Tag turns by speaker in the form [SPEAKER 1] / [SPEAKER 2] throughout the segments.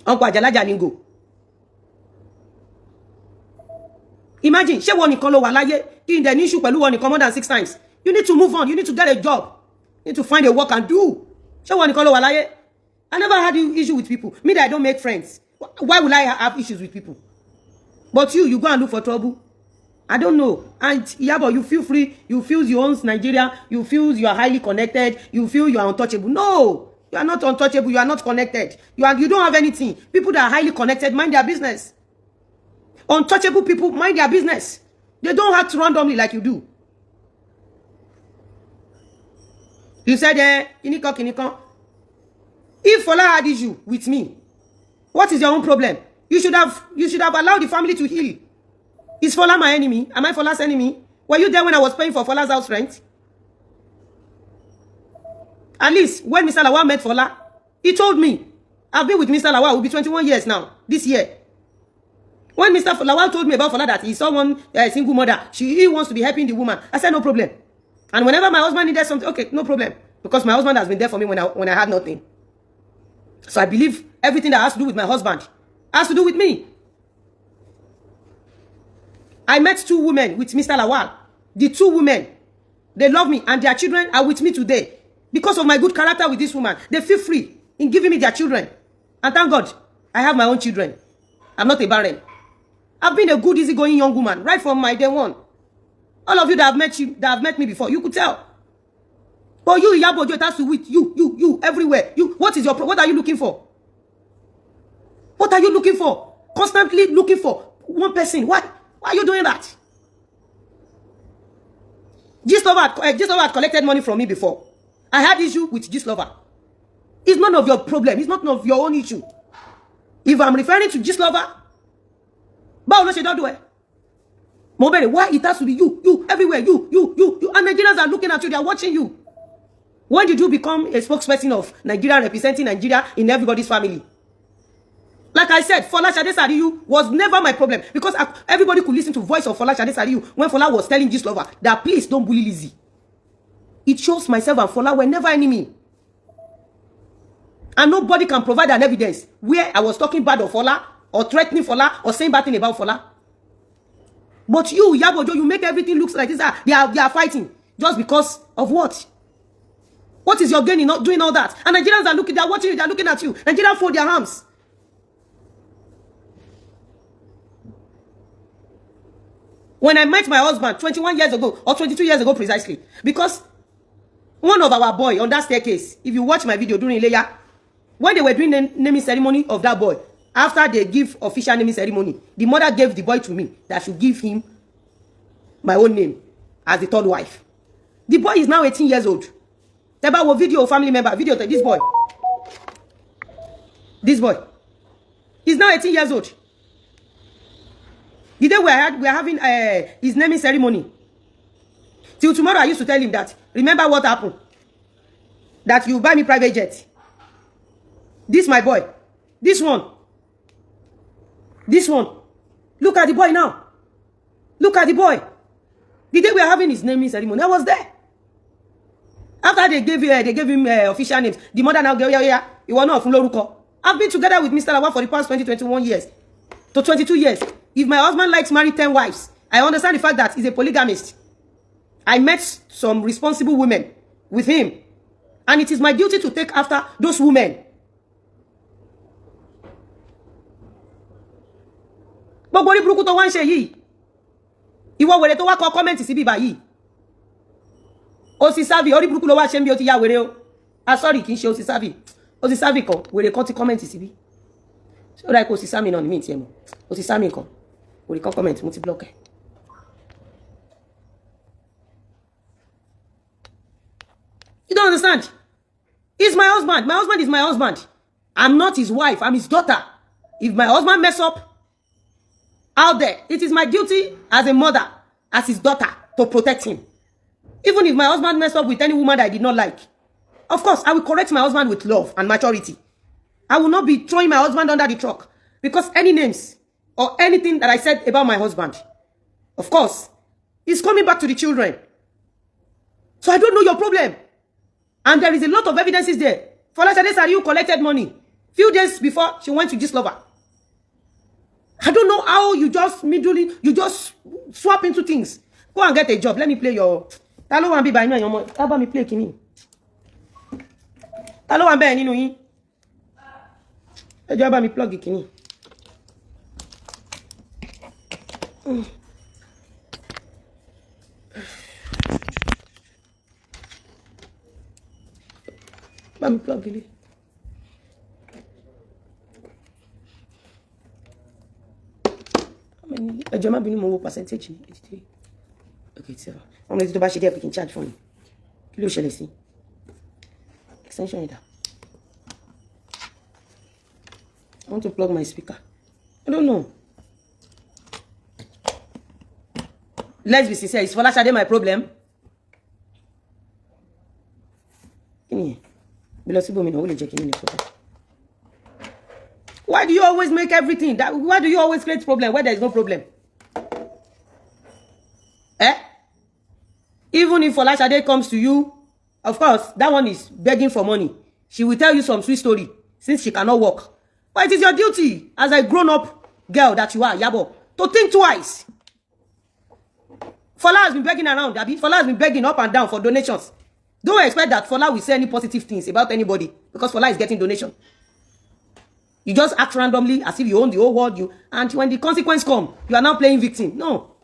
[SPEAKER 1] Uncle Ajala Jalingo. Imagine, she won Nikolo Walaye, in the issue Pelu won more than 6 times. You need to move on. You need to get a job. You need to find a work and do. She won Nikolo Walaye. I never had an issue with people. Me that I don't make friends. Why would I have issues with people? But you go and look for trouble. I don't know. And Iyabo, you feel free. You feel you own Nigeria. You feel you are highly connected. You feel you are untouchable. No, you are not untouchable. You are not connected. You don't have anything. People that are highly connected mind their business. Untouchable people mind their business. They don't act randomly like you do. You said, Kiniko. If Fola had issue with me, what is your own problem? You should have allowed the family to heal. Is Fola my enemy? Am I Fola's enemy? Were you there when I was paying for Fola's house rent? At least when Mr. Lawal met Fola, he told me, I've been with Mr. Lawal, will be 21 years now, this year. When Mr. Lawal told me about Fola that he saw one single mother, he wants to be helping the woman. I said, no problem. And whenever my husband needed something, okay, no problem. Because my husband has been there for me when I had nothing. So I believe everything that has to do with my husband has to do with me. I met 2 women with Mr. Lawal. The 2 women, they love me and their children are with me today. Because of my good character with this woman, they feel free in giving me their children. And thank God, I have my own children. I'm not a barren. I've been a good, easygoing young woman right from my day one. All of you that have met me before, you could tell. But you, Iyabo, it has to with you, everywhere. What are you looking for? What are you looking for? Constantly looking for one person. Why are you doing that? Gistlover had collected money from me before. I had issue with Gistlover. It's none of your problem. It's not none of your own issue. If I'm referring to Gistlover, but she don't do it. Mobile, why it has to be you, everywhere, you. And Nigerians are looking at you, they are watching you. When did you become a spokesperson of Nigeria, representing Nigeria in everybody's family? Like I said, Fola Shade Sadiyu was never my problem. Because everybody could listen to voice of Fola Shade Sadiyu when Fola was telling Gistlover that please don't bully Lizzy. It shows myself and Fola were never enemy. And nobody can provide an evidence where I was talking bad of Fola or threatening Fola or saying bad thing about Fola. But you, Iyabo, you make everything look like this. They are fighting. Just because of what? What is your gain in not doing all that? And Nigerians are looking, they are watching you, they are looking at you. Nigerians fold their arms. When I met my husband 21 years ago, or 22 years ago precisely, because one of our boy on that staircase, if you watch my video during Ileya, when they were doing the naming ceremony of that boy, after they give official naming ceremony, the mother gave the boy to me that I should give him my own name as the 3rd wife. The boy is now 18 years old. Teba wo video family member, video to this boy. This boy. He's now 18 years old. The day we are having his naming ceremony. Till tomorrow I used to tell him that, remember what happened? That you buy me private jet. This my boy. This one. This one. Look at the boy now. Look at the boy. The day we are having his naming ceremony, I was there. After they gave him official names, the mother now go, yeah, you want not from Loruko. I've been together with Mr. Lawal for the past 21 years to 22 years. If my husband likes marry 10 wives, I understand the fact that he's a polygamist. I met some responsible women with him, and it is my duty to take after those women. But bori buruku to wan se yi. Ìwọ wèrè tó wá kọ comment sí bí báyìí. O si savi ori buruku ló wá ṣe nbi o ti ya wèrè o. Ah sorry kì í ṣe o si savi. O si savi kan wèrè kan ti comment sí bí. So like o si sami na ni mi ti e mo. O si sami kan. Wèrè kan comment mo ti block e. You don't understand? He's my husband. My husband is my husband. I'm not his wife. I'm his daughter. If my husband mess up out there, it is my duty as a mother, as his daughter, to protect him. Even if my husband messed up with any woman that I did not like, of course, I will correct my husband with love and maturity. I will not be throwing my husband under the truck because any names or anything that I said about my husband, of course, is coming back to the children. So I don't know your problem. And there is a lot of evidences there. Fola Shade Sadiyu collected money Few days before she went to this lover. I don't know how you just swap into things. Go and get a job. Let me play your. Hello, one be by me. How about me play kini? Hello, one be any no yin. How about me plug kini? Let me plug it. A German being more percentage. Okay, so I'm going to buy it. We can charge for me. Kilo shall I see? Extension either. I want to plug my speaker. I don't know. Let's be sincere. Is Folashade my problem? Why do you always make everything? Why do you always create problem where there is no problem? Even if Folashade comes to you, of course, that one is begging for money. She will tell you some sweet story since she cannot walk. But it is your duty as a grown-up girl that you are, Iyabo, to think twice. Fola has been begging around, Abi. Fola has been begging up and down for donations. Don't expect that Fola will say any positive things about anybody because Fola is getting donation. You just act randomly as if you own the whole world. And when the consequence comes, you are now playing victim. No.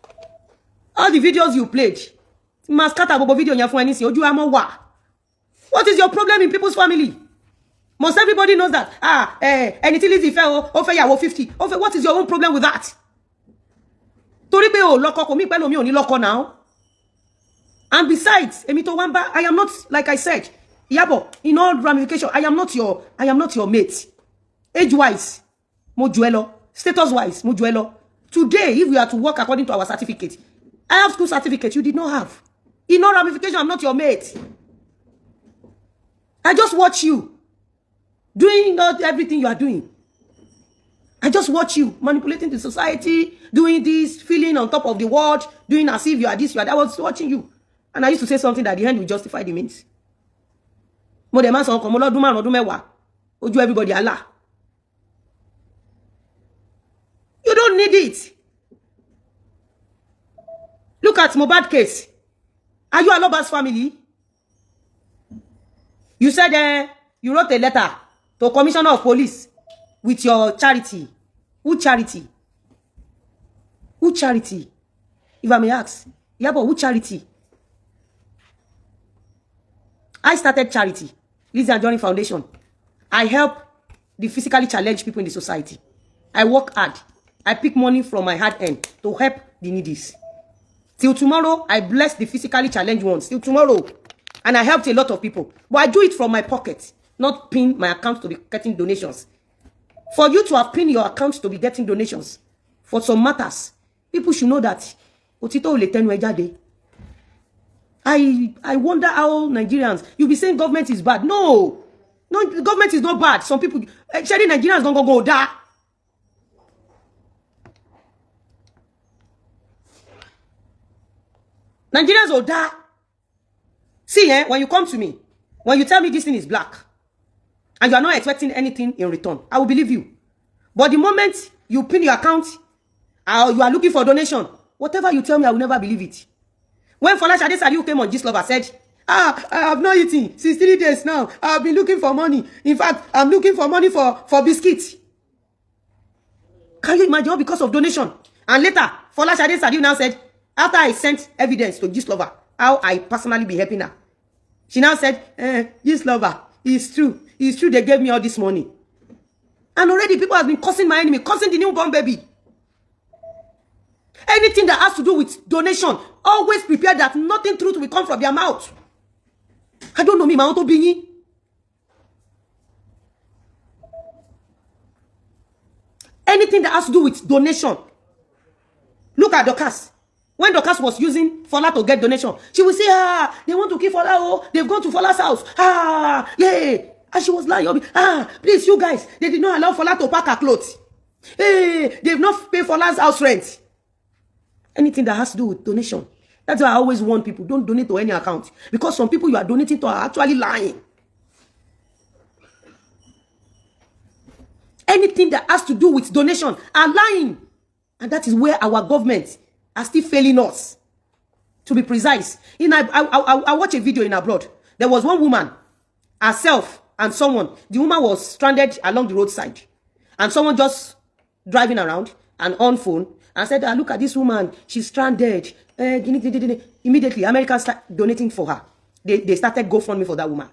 [SPEAKER 1] All the videos you played, what is your problem in people's family? Most everybody knows that. Anything Lizzy fell over 50. What is your own problem with that? Now. And besides, Emito Wamba, I am not, like I said, Iyabo, in all ramification, I am not your mate. Age-wise, Mojuelo. Status-wise, Mojuelo. Today, if we are to work according to our certificate, I have school certificate you did not have. In all ramification, I'm not your mate. I just watch you doing everything you are doing. I just watch you manipulating the society, doing this, feeling on top of the world, doing as if you are this, you are that. I was watching you. And I used to say something that at the end will justify the means. Oju everybody Allah. You don't need it. Look at Mohbad case. Are you Aloba's family? You said you wrote a letter to Commissioner of Police with your charity. Who charity? Who charity? If I may ask. Yeah, but who charity? I started charity. Lizzy Anjorin Foundation. I help the physically challenged people in the society. I work hard. I pick money from my hard end to help the needy. Till tomorrow, I bless the physically challenged ones. Till tomorrow. And I helped a lot of people. But I do it from my pocket, not pin my account to be getting donations. For you to have pinned your account to be getting donations, for some matters, people should know that. I wonder how Nigerians, you'll be saying government is bad. No, the government is not bad. Some people, actually Nigerians don't go die. Nigerians will die. See, when you come to me, when you tell me this thing is black, and you are not expecting anything in return, I will believe you. But the moment you pin your account, you are looking for donation, whatever you tell me, I will never believe it. When Folashade Sadiu came on Gist Lover said, I have not eaten since 3 days now. I have been looking for money. In fact, I'm looking for money for biscuits. Can you imagine all because of donation? And later, Folashade Sadiu now said, after I sent evidence to Gist Lover, how I personally be helping her. She now said, Gist Lover, it's true. It's true they gave me all this money. And already people have been cursing my enemy, cursing the newborn baby. Anything that has to do with donation, always prepare that nothing truth will come from their mouth. I don't know me, my auto being. Anything that has to do with donation. Look at Dorcas. When Dorcas was using Fola to get donation, she would say, they want to kill Fola, oh, they've gone to Fola's house. Yeah. And she was lying, please, you guys, they did not allow Fola to pack her clothes. Hey, they've not paid Fola's house rent. Anything that has to do with donation. That's why I always warn people, don't donate to any account. Because some people you are donating to are actually lying. anything that has to do with donation are lying. And that is where our government are still failing us. To be precise, I watched a video in abroad. There was one woman, herself and someone. The woman was stranded along the roadside. And someone just driving around and on phone and said, look at this woman. She's stranded. Immediately, Americans started donating for her. They started GoFundMe for that woman.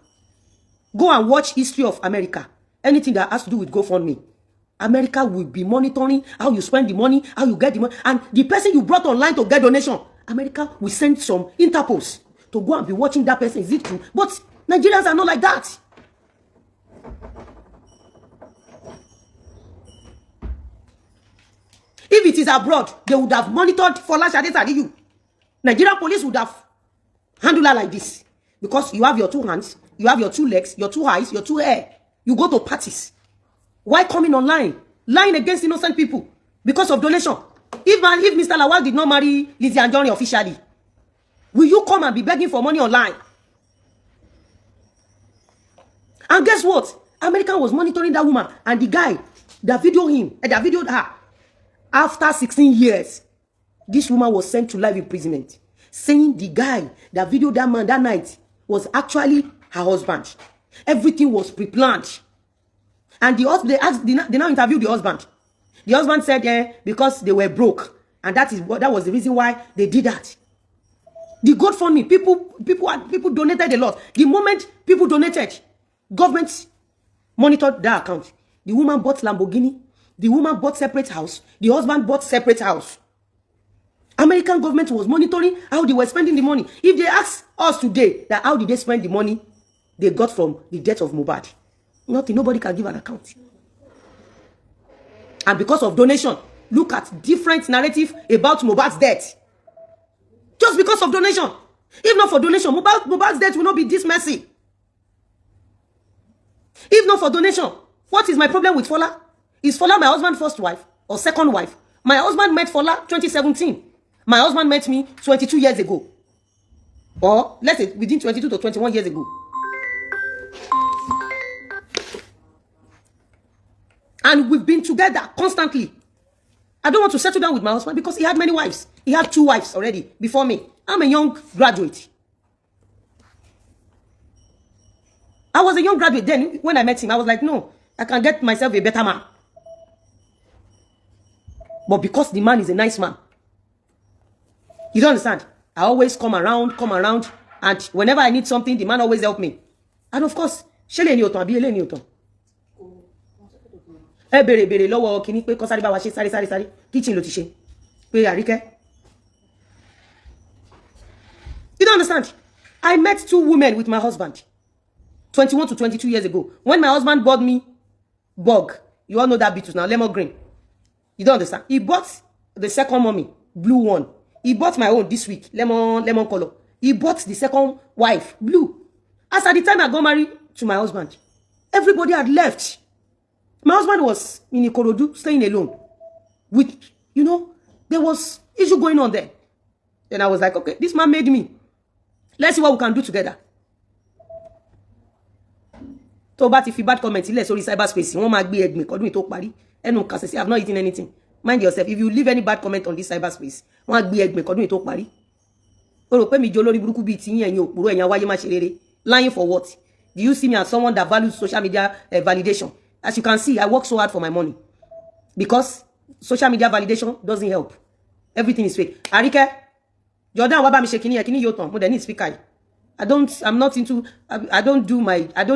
[SPEAKER 1] Go and watch history of America. Anything that has to do with GoFundMe. America will be monitoring how you spend the money, how you get the money. And the person you brought online to get donation, America will send some Interpols to go and be watching that person. Is it true? But Nigerians are not like that. If it is abroad, they would have monitored for Shade Sadiyu. Nigerian police would have handled her like this. Because you have your 2 hands, you have your 2 legs, your 2 eyes, your 2 hair. You go to parties. Why coming online? Lying against innocent people because of donation. If Mr. Lawal did not marry Lizzy Anjorin officially, will you come and be begging for money online? And guess what? America was monitoring that woman and the guy that videoed her. After 16 years, this woman was sent to life imprisonment, saying the guy that videoed that man that night was actually her husband. Everything was pre-planned. And the husband, they now interviewed the husband. The husband said, because they were broke. And that was the reason why they did that. The GoFundMe, people donated a lot. The moment people donated, government monitored their account. The woman bought Lamborghini. The woman bought separate house. The husband bought separate house. American government was monitoring how they were spending the money. If they ask us today that how did they spend the money they got from the death of Mohbad, nothing, nobody can give an account. And because of donation, look at different narrative about Mohbad's death. Just because of donation. If not for donation, Mohbad's death will not be this messy. If not for donation, what is my problem with Fola? Is Fola my husband's first wife or second wife? My husband met Fola 2017. My husband met me 22 years ago. Or let's say within 22 to 21 years ago. And we've been together constantly. I don't want to settle down with my husband because he had many wives. He had 2 wives already before me. I'm a young graduate. I was a young graduate then. When I met him, I was like, no, I can get myself a better man. But because the man is a nice man, you don't understand. I always come around, and whenever I need something, the man always help me. And of course, kitchen ló ti ṣe. Pé Àríkẹ́. You don't understand. I met 2 women with my husband 21 to 22 years ago. When my husband bought me bug, you all know that beetle now, lemon green. You don't understand. He bought the second mommy, blue one. He bought my own this week, lemon color. He bought the second wife, blue. As at the time I got married to my husband, everybody had left. My husband was in Ikorodu, staying alone. With, there was issue going on there. Then I was like, okay, this man made me. Let's see what we can do together. So, but if you bad comment, let's sorry cyberspace. One might be egg me, talk party. And no, because I've not eaten anything. Mind yourself, if you leave any bad comment on this cyberspace, one be egg me, talk party. Lying for what? Do you see me as someone that values social media validation? As you can see, I work so hard for my money. Because social media validation doesn't help. Everything is fake. Àríkẹ́, Jordan waba mi ṣe kíni yotan, mo de need speaker. I don't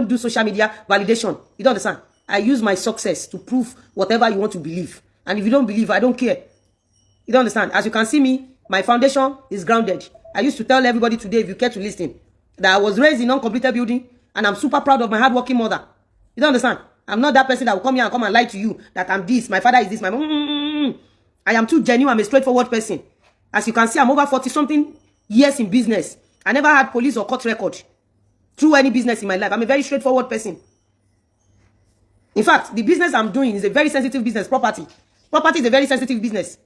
[SPEAKER 1] do social media validation. You don't understand? I use my success to prove whatever you want to believe. And if you don't believe, I don't care. You don't understand? As you can see me, my foundation is grounded. I used to tell everybody today, if you care to listen, that I was raised in uncompleted building and I'm super proud of my hardworking mother. You don't understand? I'm not that person that will come here and come and lie to you that I'm this, my father is this, my mom. I am too genuine. I'm a straightforward person. As you can see, I'm over 40-something years in business. I never had police or court record through any business in my life. I'm a very straightforward person. In fact, the business I'm doing is a very sensitive business, property. Property is a very sensitive business.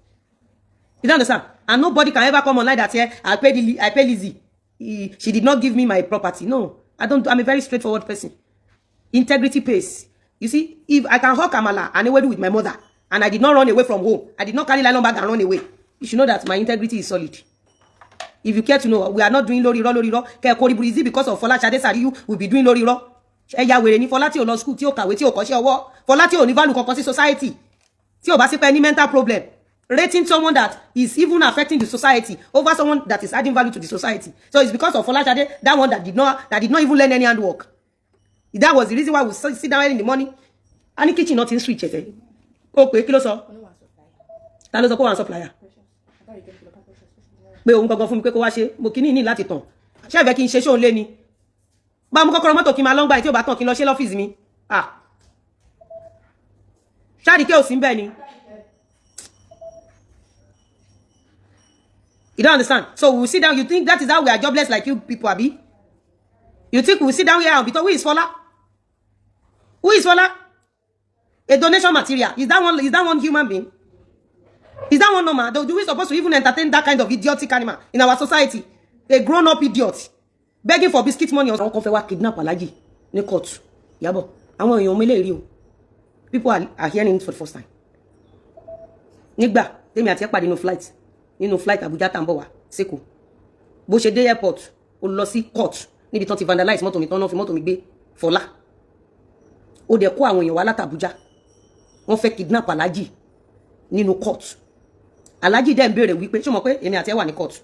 [SPEAKER 1] You don't understand? And nobody can ever come online that here, I pay Lizzy. She did not give me my property. No, I don't. I'm a very straightforward person. Integrity pays. You see, if I can hawk amala and ewedu with my mother, and I did not run away from home, I did not carry nylon bag and run away, you should know that my integrity is solid. If you care to know, we are not doing lori ro. Is it because of Fola Shade Sariyu will be doing lori ro? Eya wèrè ni Fola tí ó lọ school, tí ó kàwé, tí ó kọ́ṣẹ́ ọwọ́. Fola tí ó ní value kankan sí society. Tí ó bá sí pé any mental problem. Rating someone that is even affecting the society over someone that is adding value to the society. So it's because of Fola Shade, that one that did not even learn any handwork. That was the reason why we sit down in the morning. Any kitchen not in switch. Okay, kí ló sọ? Ta ló sọ kó wá supplier. Pé òun gangan fún mi pé kó wá ṣe, mo kini ní láti tàn. Ṣé fẹ́ kí n ṣe ṣó nle ni. Bá mú kọ́kọ́rọ́ mọ́tò kí máa long by tí ó bá tàn kí lọ ṣe l'office mi. Ṣáàdì ke ó sì ńbẹ̀ ni. You don't understand? So we sit down, you think that is how we are jobless like you people, Abi? You think we sit down here and be told, who is Fola? Who is Fola? A donation material. Is that one human being? Is that one normal? Do we supposed to even entertain that kind of idiotic animal in our society? A grown-up idiot. Begging for biscuit money. Àwọn kan fẹ́ wá kidnap Alhaji ní court. Iyabo. Àwọn èèyàn mele rí o. People are hearing it for the first time. Nígbà tèmi àti ẹ pàdé nínú flight Abuja tá ń bọ̀ wá Seko. Bó ṣe dé airport, ó lọ sí court níbi tán ti vandalize mọ́tò mi tán náà fi mọ́tò mi gbé Fola. Ó dẹ̀ kó àwọn èèyàn wá láti Abuja. Wọ́n fẹ́ kidnap Alhaji nínú court. Alhaji dẹ̀ ń béèrè wípé ṣó mọ̀ pé èmi àti ẹ wà ní court.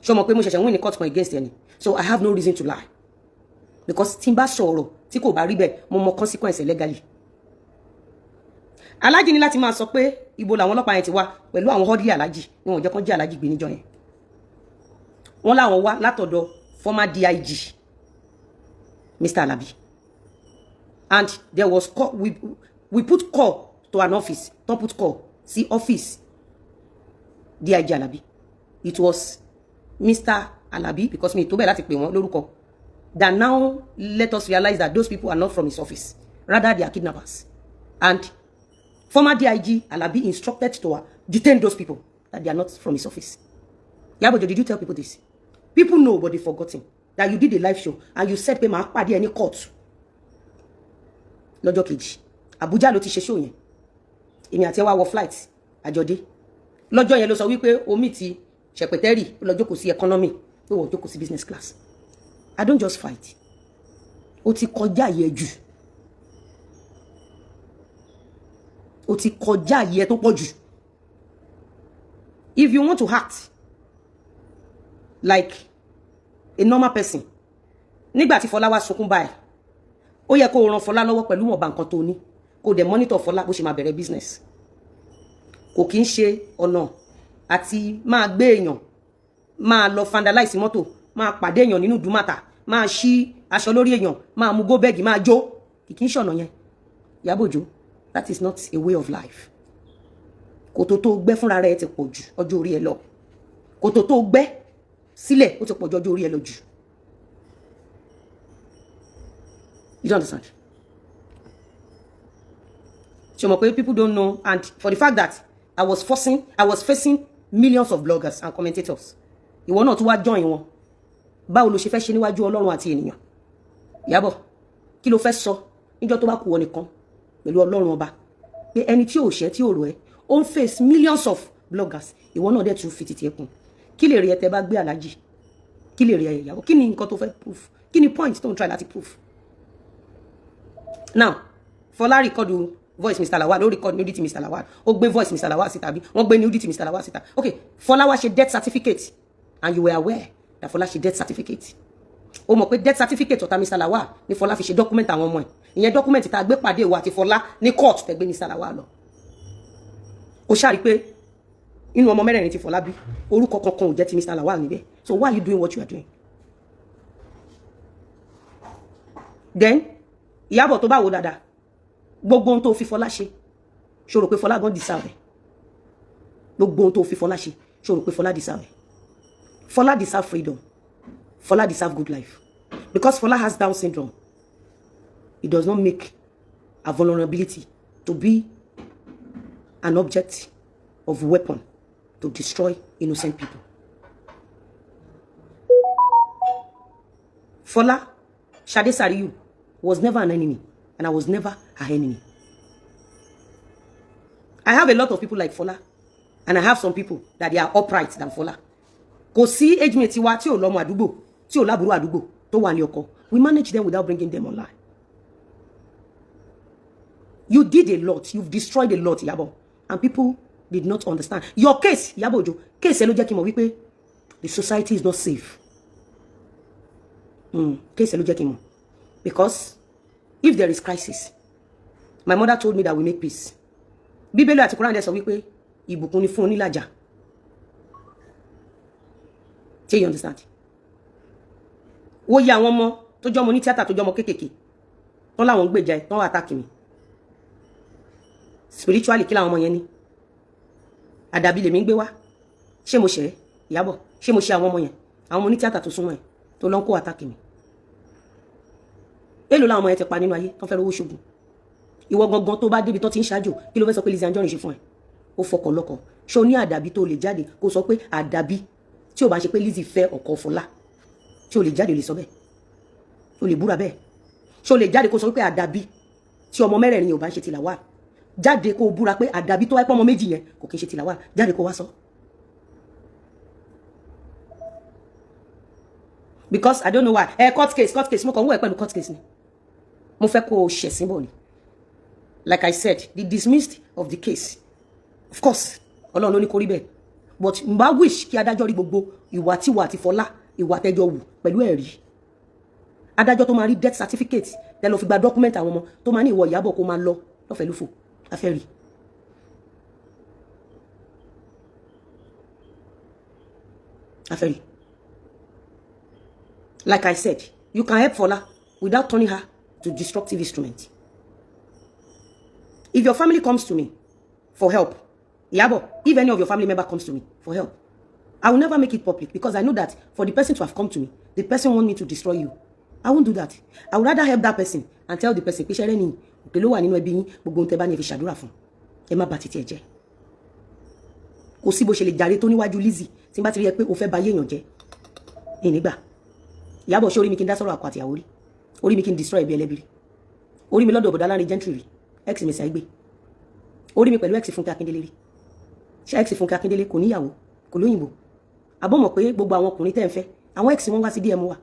[SPEAKER 1] Ṣó mọ̀ pé mo ṣẹ̀ṣẹ̀ win ní court kan against ẹni. So I have no reason to lie. Because tí n bá sọ̀rọ̀ tí kò bá rí bẹ́ẹ̀ mo mọ consequence legally. Alhaji ní láti máa sọ pé ibo làwọn ọlọ́pàá yẹn ti wá pẹ̀lú àwọn họ́dí Alhaji ni wọ́n jẹ́ kán jẹ́ Alhaji gbé níjọ́ yẹn. Wọ́n láwọn wá látọ̀dọ̀ former DIG Mr. Alabi. And there was call, we put call to an office. Don't put call. See office DIG Alabi. It was Mr. Alabi, because me to be láti pè wọ́n lórúkọ, that now let us realize that those people are not from his office. Rather, they are kidnappers. And former DIG Alabi instructed to detain those people, that they are not from his office. Iyabo, did you tell people this? People know, but they've forgotten that you did a live show and you said pé máa pàdé any court. Lọ́jọ́ kejì, Abuja ló ti ṣe show yẹn. Èmi àti ẹ wá wọ flight àjọdé. Lọ́jọ́ yẹn ló sọ wípé omi ti secretary lọ jókòó sí economy, pé wọ́n jókòó sí business class. I don't just fight. Ó ti kọjá yẹ jù. Ó ti kọjá yẹ tó pọ̀ jù. If you want to act like a normal person, nígbà tí Fola wá sunkún báyìí, ó yẹ kó ràn Fola lọ́wọ́ pẹ̀lú wọn bá nǹkan tó ní, kó dẹ̀ monitor Fola bó ṣe máa bẹ̀rẹ̀ business. Kò kí ń ṣe ọ̀nà àti máa gbé èèyàn, máa lọ vandalize mọ́tò, máa pàdé èèyàn nínú dùmátà, máa ṣí aṣọ lórí èèyàn, máa mú go bag, máa jó. Kì í ṣe ọ̀nà yẹn. Iyabo Ojo, that is not a way of life. Kòtò tó gbẹ́ fúnra rẹ̀ ti pọ̀ jù ọjọ́ orí ẹ lọ. Kòtò tó gbẹ́ sílẹ̀ ó ti pọ̀ jù ọjọ́ orí ẹ lọ jù. You don't understand? So people don't know, and for the fact that I was facing millions of bloggers and commentators. Ìwọ náà tún wá join wọn. Báwo ló ṣe fẹ́ ṣe níwájú Ọlọ́run àti ènìyàn? Iyabo, kí ló fẹ́ sọ níjọ́ tó bá kù wọ́n nìkan pẹ̀lú Ọlọ́run ọba? Pé ẹni tí ò ṣẹ̀ tí ò rò ẹ́, ó ń face millions of bloggers. Ìwọ náà dẹ̀ tún fi títí ẹkùn. Kí lè rí ẹ tẹ́ bá gbé Alhaji? Kí lè rí ẹ Iyabo? Kí ni nǹkan tó fẹ́ proof? Kí ni point tó ń try láti proof? Now, Fola record voice Mr. Lawal, ó record nudity Mr. Lawal, ó gbé voice Mr. Lawal síta bí, wọ́n gbé nudity Mr. Lawal síta. Okay, Fola wá ṣe death certificate, and you were aware that Fola ṣe death certificate. Ó mọ̀ pé death certificate ọ̀tá Mr. Lawal ni Fola fi ṣe document àwọn ọmọ ẹ̀. Ìyẹn document tá gbé pàdé ìwọ àti Fola ní court tẹ́ gbé Mr. Lawal lọ. Ó ṣàrí pé inú ọmọ mẹ́rẹ̀ẹ̀rin tí Fola bí, orúkọ kankan ò jẹ́ ti Mr. Lawal níbẹ̀. So why are you doing what you are doing? Then, Iyabo tó bá wò dáadáa, gbogbo ohun tó fi Fola ṣe, ṣó rò pé Fola gan deserve. Gbogbo ohun tó fi Fola ṣe, ṣó rò pé Fola deserve. Fola deserve freedom. Fola deserve good life. Because Fola has Down syndrome. It does not make a vulnerability to be an object of weapon to destroy innocent people. Fola Shade Sariyu was never an enemy. and I was never her enemy. I have a lot of people like Fola, and I have some people that they are upright than Fola. Kò sí age mate wa tí ò lọ́mọ àdúgbò, tí ò lábùrú àdúgbò tó wà ní ọkọ. We manage them without bringing them online. You did a lot. You've destroyed a lot, Iyabo, and people did not understand. Your case, Iyabo Ojo, case ẹ ló jẹ́ kí n mọ̀ wípé the society is not safe. Case ẹ ló jẹ́ kí n mọ̀. Because if there is crisis, my mother told me that we make peace. Bíbélì àti Quran dẹ̀ sọ wípé ìbùkún ni fún onílàjà. Do you understand? Wo yẹ àwọn ọmọ tó jọ ọmọ ní tíátà tó jọ ọmọ kékèké tán láwọn gbèjà ẹ tán wà attack mi. Spiritually kí làwọn ọmọ yẹn ní? Àdàbí lèmi ń gbé wá. Ṣé mo ṣe Iyabo? Ṣé mo ṣe àwọn ọmọ yẹn? Àwọn ọmọ ní tíátà tó súnmọ́ ẹ tó lọ ń kó attack mi. Èló làwọn ọmọ yẹn ti pa nínú ayé tán fẹ́ rówó ṣògùn. Ìwọ gangan tó bá débi tó ti ń ṣáájò kí ló fẹ́ sọ pé Lizzy Anjorin ṣe fún ẹ? Ó fọkọ̀ lọ́kọ̀. Ṣé o ní àdàbí tó lè jáde kó sọ pé àdàbí tí o bá ṣe pé Lizzy fẹ́ ọkọ Fọlá tí o lè jáde lè sọ bẹ́ẹ̀? O lè búra bẹ́ẹ̀? Ṣé o lè jáde kó sọ pé àdàbí tí ọmọ mẹ́rẹ̀ẹ̀rin yóò bá ṣe tìlàwà? Jáde kó búra pé àdàbí tó wáyé pọ́ ọmọ méjì yẹn kò kí ń ṣe tìlàwà. Jáde kó wá sọ. Because I don't know why. Court case mo kàn wọ́ ẹ pẹ̀lú court case ni. Mo fẹ́ kó o ṣẹ̀sìn bọ̀ ni. Like I said, the dismissed of the case. Of course, Ọlọ́run ló ní kó rí bẹ́ẹ̀. But mba wish kí adájọ́ rí gbogbo ìwà tí wà àti Fọlá ìwà tẹ́jọ́ wù pẹ̀lú ẹ̀rí. Adájọ́ tó máa rí death certificate tẹ́ lọ fi gba document àwọn ọmọ tó máa ní ìwọ Iyabo kó máa lọ lọ́fẹ̀ẹ́ lófò. Afẹ́ rí. Afẹ́ rí. Like I said, you can help Fọlá without turning her to destructive instrument. If your family comes to me for help, Iyabo, if any of your family member comes to me for help, I will never make it public because I know that for the person to have come to me, the person want me to destroy you. I won't do that. I would rather help that person and tell the person, pé ṣẹ́rẹ́ ni, òkè ló wà nínú ẹbí yín, gbogbo ohun tẹ́ bá ní ẹ fi ṣàdúrà fún. Ẹ má bà títí ẹ jẹ́. Kò sí bó ṣe lè jàre tó níwájú Lizzy, tí n bá ti rí ẹ pé o fẹ́ ba ayé èèyàn jẹ́. Ẹ nígbà. Iyabo ṣé orí mi kí n dá sọ̀rọ̀ àkọ àti ìyàwó rí. Orí mi kí n destroy ẹbí ẹlẹ́bí rí. Orí mi lọ́dọ̀ bọ̀dá láàrin gentry rí. Ex mi ṣàìgbé. Orí mi pẹ̀lú ex Fúnkẹ́ Akíndélé rí. Ṣé ex Fúnkẹ́ Akíndélé kò níyàwó, kò lóyìnbó. Àbọ̀ mọ̀ pé gbogbo àwọn ọkùnrin tẹ́ ń fẹ́, àwọn ex wọn wá sí DM wa.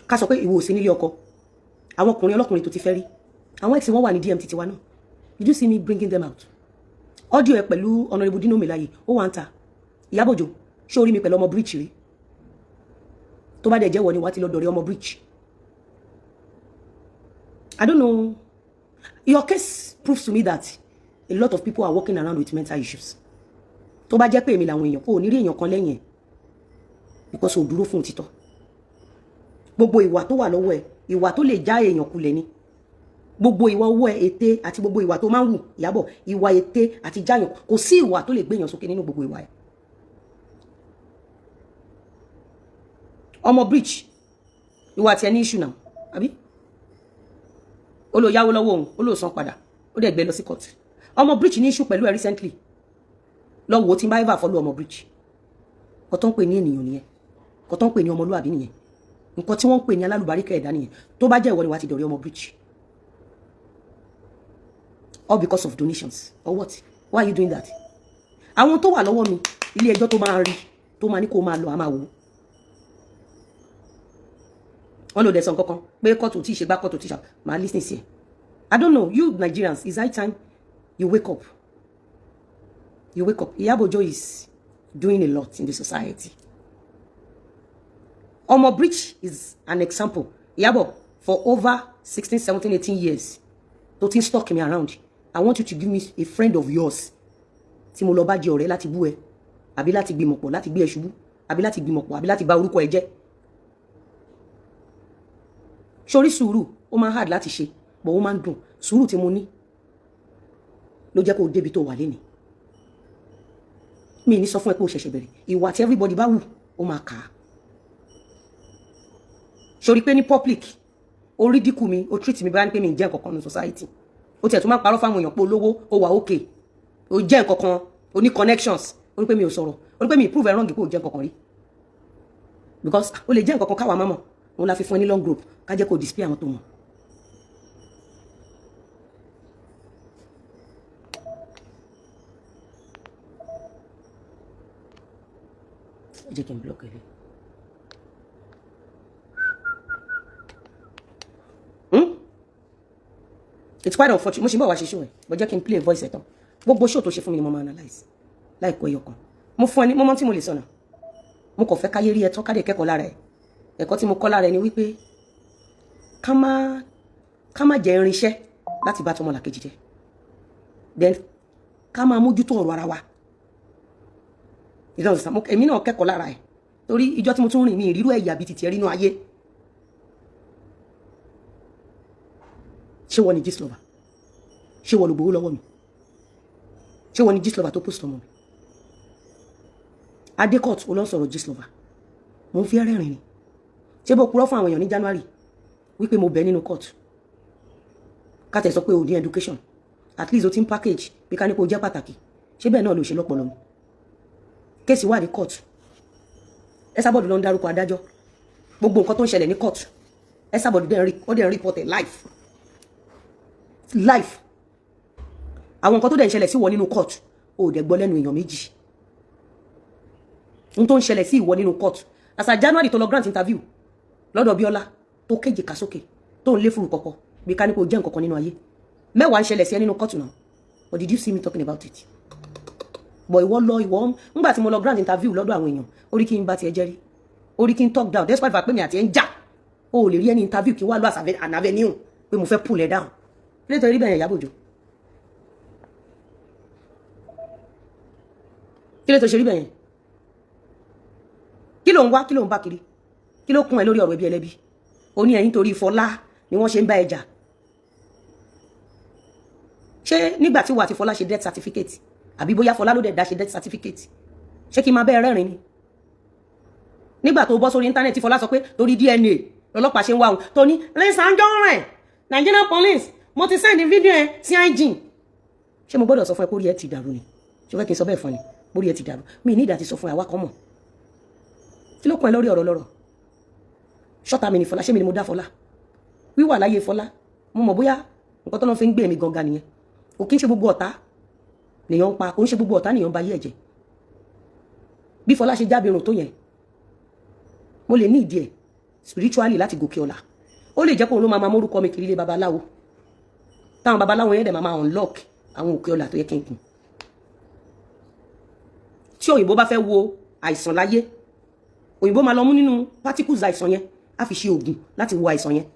[SPEAKER 1] Ká sọ pé ìwọ ò sí nílé ọkọ. Àwọn ọkùnrin ọlọ́kùnrin tó ti fẹ́ rí. Àwọn ex wọn wà ní DM títí wa náà. Did you see me bringing them out? Audio ẹ pẹ̀lú Honorable Dino Melaye, ó wà ń ta. Iyabo Ojo, ṣé orí mi pẹ̀lú ọmọ bridge rí? Tó bá dẹ̀ jẹ́wọ́ ni wá ti lọ dọ̀rẹ́ ọmọ bridge. I don't know. Your case proves to me that a lot of people are walking around with mental issues. Tó bá jẹ́ pé èmi làwọn èèyàn kò ní rí èèyàn kan lẹ́yìn ẹ̀ because o dúró fún òtítọ́. Gbogbo ìwà tó wà lọ́wọ́ ẹ̀, ìwà tó lè já èèyàn kulẹ̀ ni. Gbogbo ìwà owó ẹ̀ ète àti gbogbo ìwà tó máa ń wù Iyabo, ìwà ète àti jáyàn, kò sí ìwà tó lè gbé èèyàn sókè nínú gbogbo ìwà ẹ̀. Ọmọ bridge, ìwà tí ẹ ní issue now, àbí? Ó lọ yáwó lọ́wọ́ òun, ó lọ san padà, ó dẹ̀ gbé lọ sí court. Ọmọ bridge ní issue pẹ̀lú ẹ recently. Lọ wo tí n bá ever follow ọmọ bridge. Kò tán pè ní ènìyàn nìyẹn. Kò tán pè ní ọmọlúwàbí nìyẹn. Nǹkan tí wọ́n pè ní alálùbáríkà ẹ̀dá nìyẹn. Tó bá jẹ́ ìwọ ni wá ti dọ̀rẹ́ ọmọ bridge. All because of donations or what? Why are you doing that? Àwọn tó wà lọ́wọ́ mi, ilé ẹjọ́ tó máa rí, tó máa ní kó máa lọ, a máa wò. Wọ́n lò dẹ̀ sọ nǹkan pé kọ́ọ̀tù tí ṣe gbá kọ́ọ̀tù tí ṣe máa listen sí ẹ. I don't know, you Nigerians, it's high time you wake up. You wake up. Iyabo Ojo is doing a lot in the society. Omo Bridge is an example. Iyabo, for over 16, 17, 18 years, tó ti ń stalk me around. I want you to give me a friend of yours. Tí mo lọ bá jẹ́ ọ̀rẹ́ láti bú ẹ, àbí láti gbìmọ̀ pọ̀, láti gbé ẹ ṣubú, àbí láti gbìmọ̀ pọ̀, àbí láti bà orúkọ ẹ jẹ́. Sórí sùúrù, ó máa hard láti ṣe, but ó máa ń dùn. Sùúrù tí mo ní ló jẹ́ kó débi tó wà lénìí. Mi ní sọ fún ẹ pé ó ṣẹ̀ṣẹ̀ bẹ̀rẹ̀. Ìwà tí everybody bá wù, ó máa kà á. Sórí pé ní public, ó ridicule mi, ó treat mi bá ní pé mi ń jẹ́ nǹkan kan ní society. Ó tiẹ̀ tún máa parọ́ fáwọn èèyàn pé olówó, ó wà okay. Ó jẹ́ nǹkan kan, ó ní connections. Ó ní pé mi ò sọ̀rọ̀. Ó ní pé mi prove ẹ wrong pé ó jẹ́ nǹkan kan rí. Because ó lè jẹ́ nǹkan kan káwa mámọ̀. òun la fi fún ẹ ní long group ká jẹ́ kó display àwọn tó mọ̀. ẹ jẹ́ kí n block ẹ lé. It's quite unfortunate mo ṣe ń bọ̀ wá ṣe show ẹ̀ but jẹ́ kí n play voice ẹ̀ tán gbogbo show tó ṣe fún mi ni mo máa analyse láìpẹ́ ẹyọ kan mo fún ẹ ní mọ́mọ́ tí mo lè sọ̀nà mo kàn fẹ́ káyé rí ẹ tán káde kẹ́kọ̀ọ́ lára ẹ̀ ẹ̀kọ́ tí mo kọ́ lára ẹ ni wípé ká má jẹ́ irinṣẹ́ láti bá tọmọlàkejì jẹ́ then ká máa mójútó ọ̀rọ̀ ara wa ìdánwò èmi náà kẹ́kọ̀ọ́ lára ẹ̀ torí ìjọ tí mo tún rìn mi ìrírú ẹ̀yà bíi tìtì ẹ rínú ayé ṣé wọ́n ni Gistlover ṣé wọ́n ló gbowó lọ́wọ́ mi ṣé wọ́n ni Gistlover tó post ọmọ mi adékọ̀t ó lọ sọ̀rọ̀ Gistlover mo ń fi ẹ̀rẹ́ rìn ni ṣé bó purọ́ fún àwọn èèyàn ní January wípé mo bẹ̀ nínú court kátẹ̀ sọ pé o ní education at least o ti ń package bí ká ní kó jẹ́ pàtàkì ṣé bẹ́ẹ̀ náà ló ṣe lọ́pọ̀lọ́ mi kéèsì wà ní court Esabod ló ń dárúkọ adájọ́ gbogbo nǹkan tó ń ṣẹlẹ̀ ní court Esabod ó dẹ̀ ń report ẹ̀ life àwọn nǹkan tó dẹ̀ ń ṣẹlẹ̀ sí ìwọ nínú court ó dẹ̀ gbọ́ lẹ́nu èèyàn méjì n tó ń ṣẹlẹ̀ sí ìwọ nínú court àṣà January tó lọ grant interview lọ́dọ̀ Bíọ́lá tó kéje kásókè tó ń lé fúru kọ̀kọ̀ bí ká ní kó jẹ́ nǹkan kan nínú ayé mẹ́wàá ń ṣẹlẹ̀ sí ẹ nínú court náà or did you see me talking about it but ìwọ ńgbà tí mo lọ grant interview lọ́dọ̀ àwọn èèyàn orí kí n bá tiẹ̀ jẹ́rí orí kí n talk down despite fact pé mi àti ẹ̀ ń jà o ò lè rí ẹni interview kí n wá lọ an avenue pé mo fẹ́ pull ẹ̀ down kí ló tó rí bẹ́ẹ̀ Iyabo Ojo kí ló tó ṣe rí bẹ́ẹ̀ kí ló ń wá kí ló ń bá kiri kí ló kún ẹ lórí ọ̀rọ̀ ẹbí ẹlẹ́bí ó ní ẹ̀yin torí Fọlá ni wọ́n ṣe ń bá ẹ jà ṣé nígbà tí wà tí Fọlá ṣe death certificate àbí bóyá Fọlá ló dẹ̀ dá ṣe death certificate ṣé kí n máa bẹ́ẹ̀ rẹ́rìn ni nígbà tó bọ́ sórí íńtánẹ́ẹ̀tì Fọlá sọ pé torí DNA lọ́lọ́pàá ṣe ń wá òun tó ní Lizzy Anjorin Nigerian police mo ti send video ẹ sí IG ṣé mo gbọ́dọ̀ sọ fún ẹ kórí ẹ ti dàrú ni ṣé fẹ́ kí n sọ bẹ́ẹ̀ fún ẹ kórí ẹ ti dàrú mi ní ìdá ti sọ fún ẹ àwa kan mọ̀ kí ló kún ẹ lórí ọ̀rọ̀ lọ́rọ̀ ṣọ́ta mi ní Fọlá ṣé mi ni mo dá Fọlá wíwà láyé Fọlá mo mọ̀ bóyá nǹkan tó lọ́ fi ń gbé mi gangan nìyẹn kò kí ń ṣe gbogbo ọ̀tá nìyàn ń pa kò ń ṣe gbogbo ọ̀tá nìyàn ń ba yé ẹ̀jẹ̀ bí Fọlá ṣe jábìrún tó yẹn mo lè ní ìdí ẹ̀ spiritually láti gòkè ọ̀la ó lè jẹ́ pé òun ló máa mórúkọ mi kiri ilé babaláwo táwọn babaláwo yẹn dẹ̀ máa unlock àwọn òkè ọ̀la tó yẹ kí n kùn tí òyìnbó bá fẹ́ wo àìsàn láyé òyìnbó máa lọ mú nínú particles àìsàn yẹn á fi ṣe oògùn láti wo àìsàn yẹn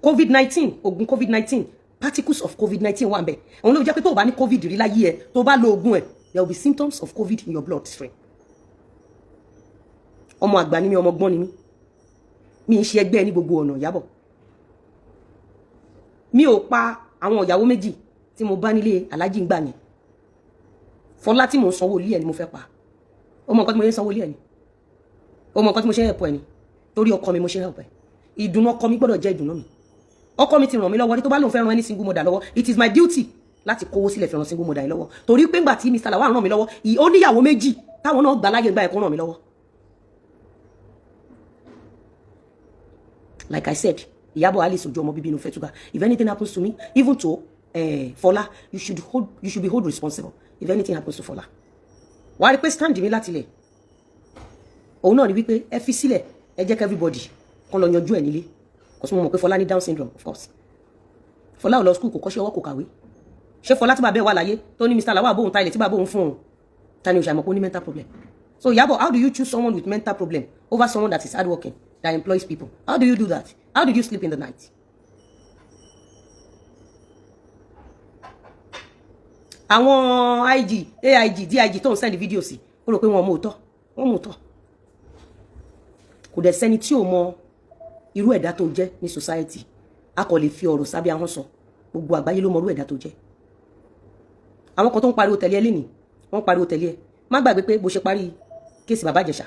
[SPEAKER 1] COVID-19 oògùn COVID-19 particles of COVID-19 wà ń bẹ̀ òun ló jẹ́ pé tó o bá ní COVID rí láyé ẹ tó o bá lo oògùn ẹ there will be symptoms of COVID in your bloodstream ọmọ àgbà ni mi ọmọ gbọ́n ni mi ń ṣe ẹgbẹ́ ní gbogbo ọ̀nà Iyabo mi ò pa àwọn ìyàwó méjì tí mo bá nílé alájí ń gbà ní Fọlá tí mo ń sanwó ilé ẹ̀ ni mo fẹ́ pa ọmọ nǹkan tí mo ṣe ń sanwó ilé ẹ̀ ni ọmọ nǹkan tí mo ṣe ń help ẹ̀ ni torí ọkọ mi mo ṣe ń help ẹ̀ ìdùnnú ọkọ mi gbọ́dọ̀ jẹ́ ìdùnnú mi ọkọ mi ti ràn mí lọ́wọ́ ní tó bá lóun fẹ́ ran ẹni single mother lọ́wọ́ it is my duty láti kówó sílẹ̀ fi ran single mother yìí lọ́wọ́ torí pé ńgbà tí Mr. Lawal ràn mí lọ́wọ́ ó níyàwó méjì táwọn náà gbà láyé gbà ẹ̀kọ́ ràn mí lọ́wọ́ like I said Iyabo Alice Ojo ọmọ bíbí inú Fẹ́túgà if anything happens to me even to Fọlá you should be hold responsible if anything happens to Fọlá wàá rí pé stand mi láti lẹ̀ òun náà ni wípé ẹ fi sílẹ̀ ẹ jẹ́ kí everybody kan lọ yanjú ẹ̀ nílé kò sí mo mọ̀ pé Fọlá ní Down syndrome of course Fọlá ò lọ school kò kọ́ṣẹ́ ọwọ́ kò kàwé ṣé Fọlá tí bàbá ẹ̀ wà láyé tó ní Mr. Lawal bóun ta ilẹ̀ tí bàbá òun fún òun ta ni òṣàmọ̀ pé ó ní mental problem so Iyabo how do you choose someone with mental problem over someone that is hardworking that employs people how do you do that how did you sleep in the night àwọn IG AIG DIG tó ń send video sí ó rò pé wọ́n mú òótọ́ kò dẹ̀ sẹ́ni tí ò mọ irú ẹ̀dá tó jẹ́ ní society a kò lè fi ọ̀rọ̀ sábẹ́ ahọ́n sọ gbogbo àgbáyé ló mọ irú ẹ̀dá tó jẹ́ àwọn kan tó ń pariwo tẹ̀lé ẹ lénìí wọ́n pariwo tẹ̀lé ẹ má gbàgbé pé bó ṣe parí kéèsì bàbá Ìjẹ̀ṣà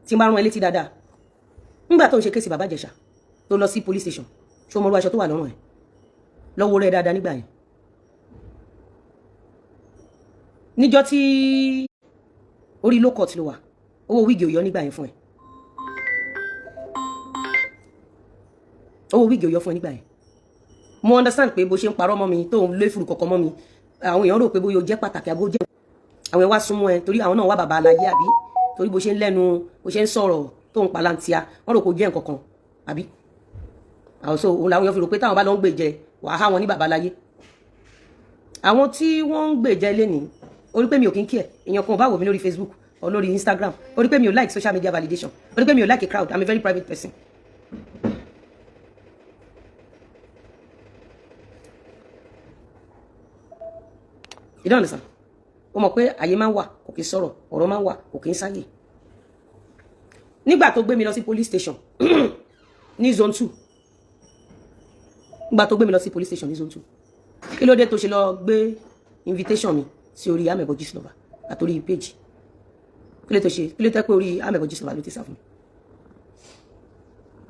[SPEAKER 1] tí n bá rán ẹ létí dáadáa nígbà tó ń ṣe kéèsì bàbá Ìjẹ̀ṣà tó lọ sí police station ṣó mọ irú aṣọ tó wà lọ́rùn ẹ lọ́wọ́ rẹ dáadáa nígbà yẹn níjọ́ tí orí low court ló wà owó wíìgì ò yọ nígbà yẹn fún ẹ owó wíìgì ò yọ fún ẹ nígbà yẹn mo understand pé bó ṣe ń parọ́ mọ́ mi tó ń lé fùrù kọ̀ọ̀kan mọ́ mi àwọn èèyàn rò pé bóyá o jẹ́ pàtàkì àbó jẹ́ àwọn èèyàn wá súnmọ́ ẹ torí àwọn náà wá bàbá aláyé àbí torí bó ṣe ń lẹ́nu bó ṣe ń sọ̀rọ̀ tó ń palantia wọ́n rò kó jẹ́ nǹkan kan àbí àwọn so òun làwọn èèyàn fi rò pé táwọn bá lọ ń gbèjẹ wàá há wọn ní bàbá aláyé àwọn tí wọ́n ń gbèjẹ lénìí orí pé mi ò kí ń kí ẹ̀ èèyàn kan ò bá wò mí lórí Facebook or lórí Instagram orí pé mi ò like social media validation orí pé mi ò like a crowd I'm a very private person. You don't understand? O mọ̀ pé àyè máa ń wà kò kí ń sọ̀rọ̀ ọ̀rọ̀ máa ń wà kò kí ń sáyè. Nígbà tó gbé mi lọ sí police station ní zone 2 nígbà tó gbé mi lọ sí police station ní zone 2 kí ló dé tó ṣe lọ gbé invitation mi sí orí Amebo Gistlover àtòrí page kí ló tó ṣe kí ló tẹ́ pé orí Amebo Gistlover ló ti sá fún mi.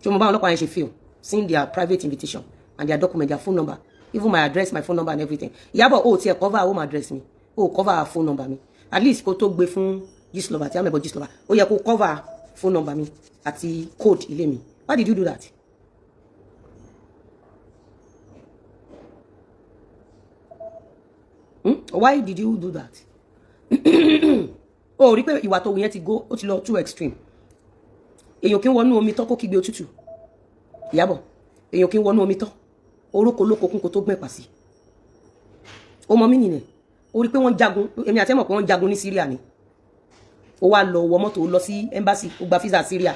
[SPEAKER 1] Tí mo bá ọlọ́pàá yẹn ṣe feel seeing their private invitation and their document their phone number even my address my phone number and everything Iyabo o ti cover home address mi o cover phone number mi at least kó tó gbé fún Gistlover àti Amebo Gistlover ó yẹ kó cover phone number mi àti code ilé mi. Why did you do that? Why did you do that? Oh, rí pé ìwà tó wù yẹn ti go ó ti lọ too extreme. Èyàn kí ń wọnú omi tán kó kígbe òtútù. Iyabo, èyàn kí ń wọnú omi tán. Oróko lóko kún kó tó gbẹ̀pà sí. Ó mọ mí nìyẹn. Ó rí pé wọ́n jagun, èmi àti ẹ mọ̀ pé wọ́n jagun ní Syria ni. Ó wá lọ wọ mọ́tò lọ sí embassy, ó gba visa Syria.